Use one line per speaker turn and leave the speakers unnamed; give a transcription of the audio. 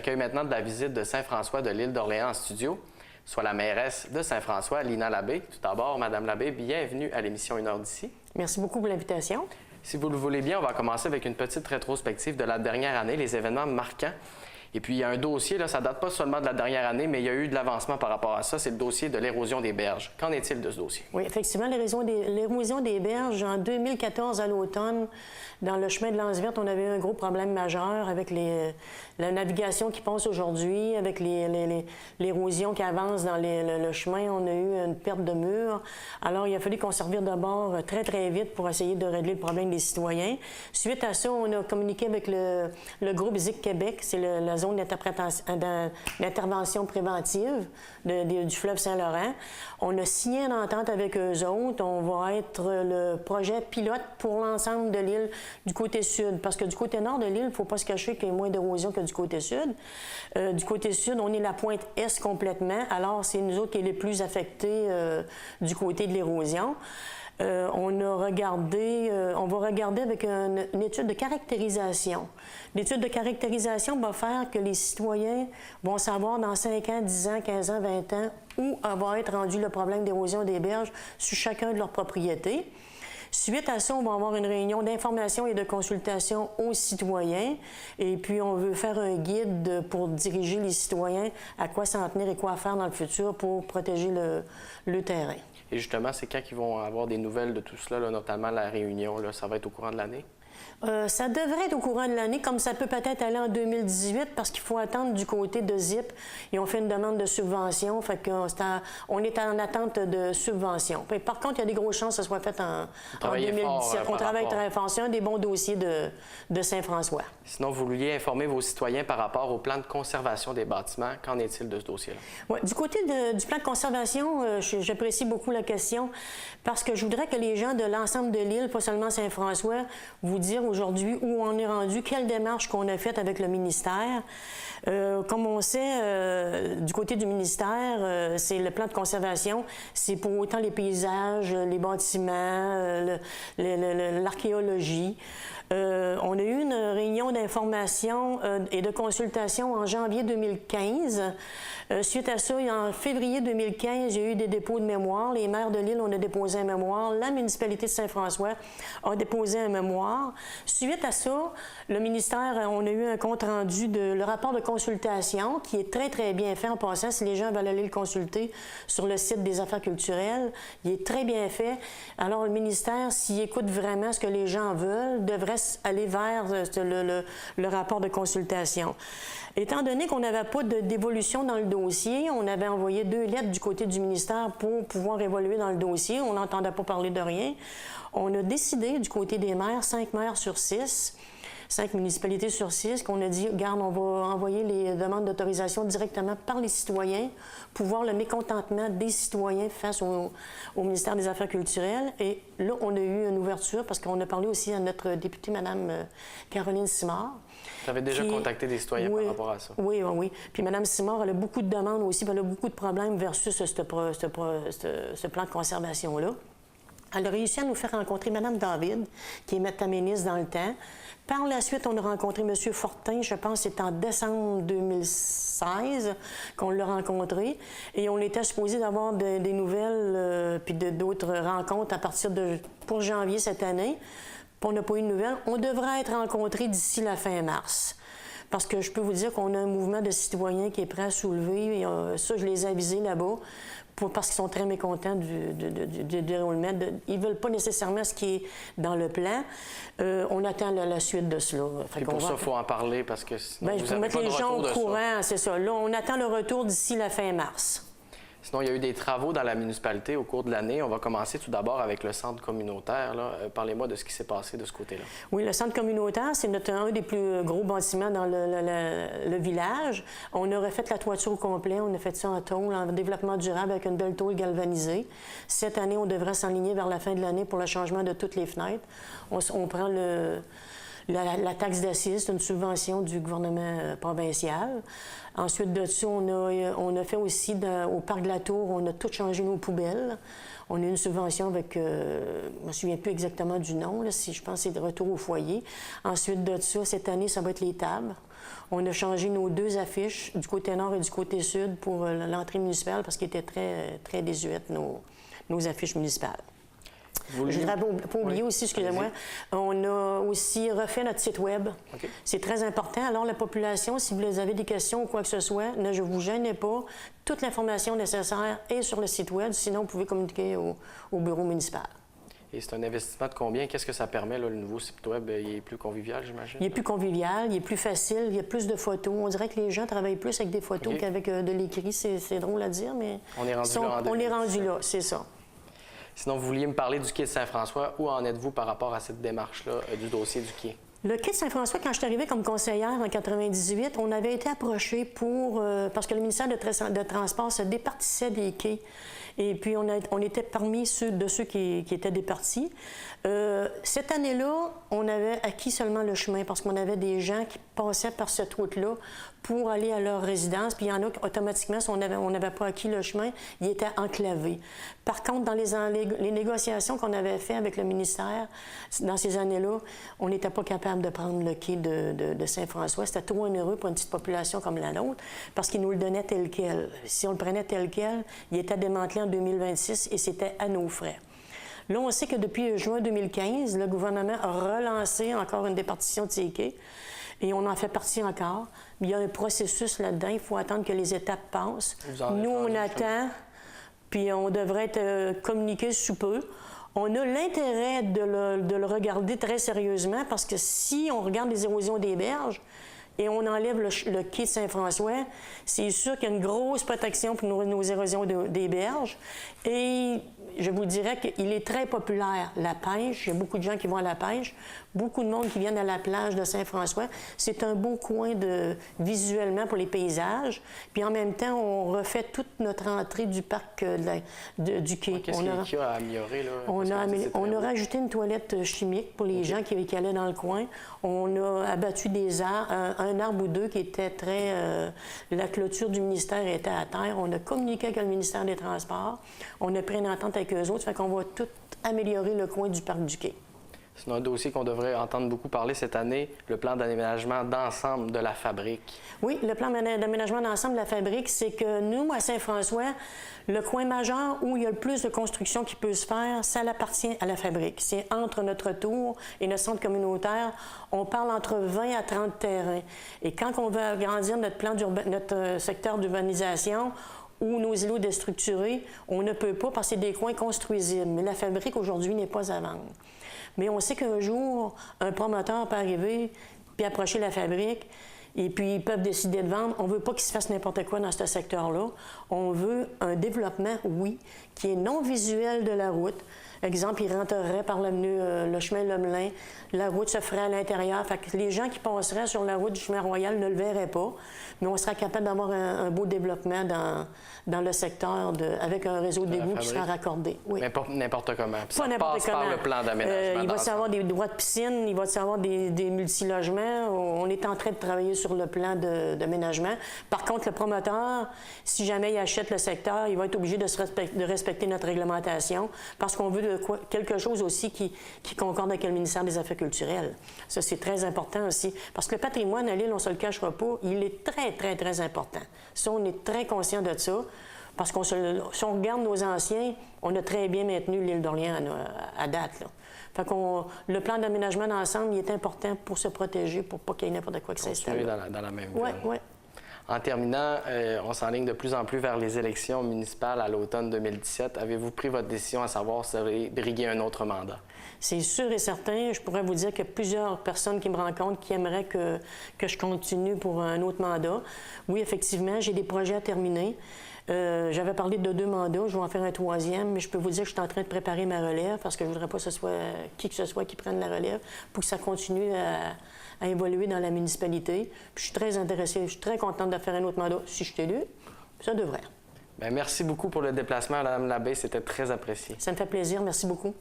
J'accueille maintenant de la visite de Saint-François de l'île d'Orléans en studio, soit la mairesse de Saint-François, Lina Labbé. Tout d'abord, Madame Labbé, bienvenue à l'émission 1 heure d'ici.
Merci beaucoup pour l'invitation.
Si vous le voulez bien, on va commencer avec une petite rétrospective de la dernière année, les événements marquants. Et puis, il y a un dossier, là, ça ne date pas seulement de la dernière année, mais il y a eu de l'avancement par rapport à ça, c'est le dossier de l'érosion des berges. Qu'en est-il de ce dossier?
Oui, effectivement, l'érosion des berges, en 2014, à l'automne, dans le chemin de l'Anse verte, on avait un gros problème majeur avec la navigation qui passe aujourd'hui, avec l'érosion qui avance dans le chemin. On a eu une perte de mur. Alors, il a fallu qu'on se revire de bord très, très vite pour essayer de régler le problème des citoyens. Suite à ça, on a communiqué avec le groupe ZIC Québec, c'est la zone d'intervention préventive du fleuve Saint-Laurent. On a signé une entente avec eux autres. On va être le projet pilote pour l'ensemble de l'île du côté sud. Parce que du côté nord de l'île, il ne faut pas se cacher qu'il y a moins d'érosion que du côté sud. Du côté sud, on est la pointe est complètement. Alors, c'est nous autres qui est les plus affectés du côté de l'érosion. On va regarder avec une étude de caractérisation. L'étude de caractérisation va faire que les citoyens vont savoir dans 5 ans, 10 ans, 15 ans, 20 ans où va être rendu le problème d'érosion des berges sur chacun de leurs propriétés. Suite à ça, on va avoir une réunion d'information et de consultation aux citoyens. Et puis, on veut faire un guide pour diriger les citoyens à quoi s'en tenir et quoi faire dans le futur pour protéger le terrain.
Et justement, c'est quand qu'ils vont avoir des nouvelles de tout cela, là, notamment la réunion, là, ça va être au courant de l'année?
Ça devrait être au courant de l'année, comme ça peut peut-être aller en 2018, parce qu'il faut attendre du côté de ZIP. Ils ont fait une demande de subvention, fait qu'on est en attente de subvention. Puis, par contre, il y a des grosses chances que ça soit fait en 2017. On travaille très fort. C'est un des bons dossiers de Saint-François.
Sinon, vous vouliez informer vos citoyens par rapport au plan de conservation des bâtiments. Qu'en est-il de ce dossier-là?
Oui, du côté du plan de conservation, j'apprécie beaucoup la question, parce que je voudrais que les gens de l'ensemble de l'île, pas seulement Saint-François, vous dire aujourd'hui où on est rendu, quelle démarche qu'on a faite avec le ministère. Comme on sait, du côté du ministère, c'est le plan de conservation, c'est pour autant les paysages, les bâtiments, l'archéologie. On a eu une réunion d'information et de consultation en janvier 2015. Suite à ça, en février 2015, il y a eu des dépôts de mémoire. Les maires de l'île, on a déposé un mémoire. La municipalité de Saint-François a déposé un mémoire. Suite à ça, le ministère, on a eu un compte-rendu le rapport de consultation qui est très, très bien fait en passant. Si les gens veulent aller le consulter sur le site des Affaires culturelles, il est très bien fait. Alors, le ministère, s'il écoute vraiment ce que les gens veulent, devrait aller vers le rapport de consultation. Étant donné qu'on n'avait pas d'évolution dans le dossier, on avait envoyé 2 lettres du côté du ministère pour pouvoir évoluer dans le dossier. On n'entendait pas parler de rien. On a décidé du côté des maires, 5 maires sur 6, 5 municipalités sur 6, qu'on a dit, regarde, on va envoyer les demandes d'autorisation directement par les citoyens pour voir le mécontentement des citoyens face au ministère des Affaires culturelles. Et là, on a eu une ouverture parce qu'on a parlé aussi à notre députée, Mme Caroline Simard.
Tu avais déjà contacté des citoyens par rapport à ça? Oui,
oui, oui. Puis Mme Simard, elle a beaucoup de demandes aussi, puis elle a beaucoup de problèmes versus ce plan de conservation-là. Elle a réussi à nous faire rencontrer Mme David, qui est ta ministre dans le temps. Par la suite, on a rencontré M. Fortin, je pense que c'est en décembre 2016 qu'on l'a rencontré. Et on était supposé d'avoir des nouvelles puis d'autres rencontres à partir pour janvier cette année. Puis on n'a pas eu de nouvelles. On devrait être rencontrés d'ici la fin mars. Parce que je peux vous dire qu'on a un mouvement de citoyens qui est prêt à soulever. Et, ça, je les ai avisés là-bas. Parce qu'ils sont très mécontents du déroulement. Ils ne veulent pas nécessairement ce qui est dans le plan. On attend la suite de cela.
Et pour ça, il faut en parler parce que sinon,
il faut mettre les gens au courant, c'est ça. Là, on attend le retour d'ici la fin mars.
Sinon, il y a eu des travaux dans la municipalité au cours de l'année. On va commencer tout d'abord avec le centre communautaire. Parlez-moi de ce qui s'est passé de ce côté-là.
Oui, le centre communautaire, c'est un des plus gros bâtiments dans le village. On a refait la toiture au complet. On a fait ça en tôle, en développement durable avec une belle tôle galvanisée. Cette année, on devrait s'enligner vers la fin de l'année pour le changement de toutes les fenêtres. On prend la taxe d'assises, c'est une subvention du gouvernement provincial. Ensuite de ça, on a fait aussi au Parc de la Tour, on a tout changé nos poubelles. On a eu une subvention avec, je ne me souviens plus exactement du nom, là, je pense que c'est de retour au foyer. Ensuite de ça, cette année, ça va être les tables. On a changé nos 2 affiches du côté nord et du côté sud pour l'entrée municipale parce qu'elles étaient très désuètes, nos affiches municipales. Je ne voudrais pas oublier aussi, excusez-moi, on a aussi refait notre site Web. Okay. C'est très important. Alors, la population, si vous avez des questions ou quoi que ce soit, ne vous gênez pas. Toute l'information nécessaire est sur le site Web. Sinon, vous pouvez communiquer au bureau municipal.
Et c'est un investissement de combien? Qu'est-ce que ça permet, là, le nouveau site Web? Il est plus convivial, j'imagine?
Il est plus convivial, il est plus facile, il y a plus de photos. On dirait que les gens travaillent plus avec des photos qu'avec de l'écrit. C'est drôle à dire, mais...
On est rendu là.
On est rendu là, c'est ça.
Sinon, vous vouliez me parler du quai de Saint-François. Où en êtes-vous par rapport à cette démarche-là du dossier du quai?
Le quai de Saint-François, quand je suis arrivée comme conseillère en 1998, on avait été approché parce que le ministère de Transport se départissait des quais. Et puis, on était parmi ceux qui étaient départis. Cette année-là, on avait acquis seulement le chemin parce qu'on avait des gens qui passaient par cette route-là pour aller à leur résidence. Puis il y en a automatiquement, si on n'avait pas acquis le chemin, ils étaient enclavés. Par contre, dans les négociations qu'on avait faites avec le ministère, dans ces années-là, on n'était pas capable de prendre le quai de Saint-François. C'était trop onéreux pour une petite population comme la nôtre parce qu'ils nous le donnaient tel quel. Si on le prenait tel quel, il était démantelé en 2026 et c'était à nos frais. Là, on sait que depuis juin 2015, le gouvernement a relancé encore une départition de ces quais et on en fait partie encore. Mais il y a un processus là-dedans. Il faut attendre que les étapes passent. Nous, on attend, puis on devrait être communiqué sous peu. On a l'intérêt de le regarder très sérieusement parce que si on regarde les érosions des berges et on enlève le quai de Saint-François, c'est sûr qu'il y a une grosse protection pour nos érosions des berges. Et je vous dirais qu'il est très populaire, la pêche. Il y a beaucoup de gens qui vont à la pêche, beaucoup de monde qui viennent à la plage de Saint-François. C'est un beau coin visuellement pour les paysages. Puis en même temps, on refait toute notre entrée du parc du quai.
Qu'est-ce qu'il y a à améliorer, là?
On a rajouté une toilette chimique pour les gens qui allaient dans le coin. On a abattu des arbres, un arbre ou deux qui était la clôture du ministère était à terre. On a communiqué avec le ministère des Transports. On a pris une entente avec eux autres. Ça fait qu'on va tout améliorer le coin du parc du quai.
C'est un dossier qu'on devrait entendre beaucoup parler cette année, le plan d'aménagement d'ensemble de la fabrique.
Oui, le plan d'aménagement d'ensemble de la fabrique, c'est que nous, à Saint-François, le coin majeur où il y a le plus de construction qui peut se faire, ça appartient à la fabrique. C'est entre notre tour et notre centre communautaire. On parle entre 20 à 30 terrains. Et quand on veut agrandir notre secteur d'urbanisation, ou nos îlots déstructurés, on ne peut pas parce que c'est des coins construisibles. Mais la fabrique, aujourd'hui, n'est pas à vendre. Mais on sait qu'un jour, un promoteur peut arriver puis approcher la fabrique et puis ils peuvent décider de vendre. On ne veut pas qu'il se fasse n'importe quoi dans ce secteur-là. On veut un développement, oui, qui est non visuel de la route. Exemple, il rentrerait par l'avenue, le chemin Lemelin. La route se ferait à l'intérieur. Fait que les gens qui passeraient sur la route du chemin Royal ne le verraient pas. Mais on sera capable d'avoir un beau développement dans le secteur avec un réseau d'égouts qui sera raccordé. Oui.
N'importe comment. Puis ça
passe
par le plan d'aménagement.
Il va y avoir des droits de piscine, il va y avoir des multilogements. On est en train de travailler sur le plan d'aménagement. Par contre, le promoteur, si jamais il achète le secteur, il va être obligé de respecter notre réglementation parce qu'on veut quelque chose aussi qui concorde avec le ministère des Affaires culturelles. Ça, c'est très important aussi. Parce que le patrimoine à l'île, on ne se le cachera pas, il est très, très, très important. Ça, on est très conscient de ça. Parce que si on regarde nos anciens, on a très bien maintenu l'île d'Orléans à date, là. Fait le plan d'aménagement d'ensemble, il est important pour se protéger, pour pas qu'il y ait n'importe quoi qui s'installe.
Dans la même ville.
Oui, oui.
En terminant, on s'enligne de plus en plus vers les élections municipales à l'automne 2017. Avez-vous pris votre décision à savoir si vous allez briguer un autre mandat?
C'est sûr et certain. Je pourrais vous dire qu'il y a plusieurs personnes qui me rencontrent qui aimeraient que je continue pour un autre mandat. Oui, effectivement, j'ai des projets à terminer. J'avais parlé de 2 mandats, je vais en faire un 3e, mais je peux vous dire que je suis en train de préparer ma relève parce que je ne voudrais pas que ce soit qui que ce soit qui prenne la relève pour que ça continue à évoluer dans la municipalité. Puis je suis très intéressée, je suis très contente de faire un autre mandat. Si je suis élue, ça devrait.
Bien, merci beaucoup pour le déplacement, Mme Labbé, c'était très apprécié.
Ça me fait plaisir, merci beaucoup.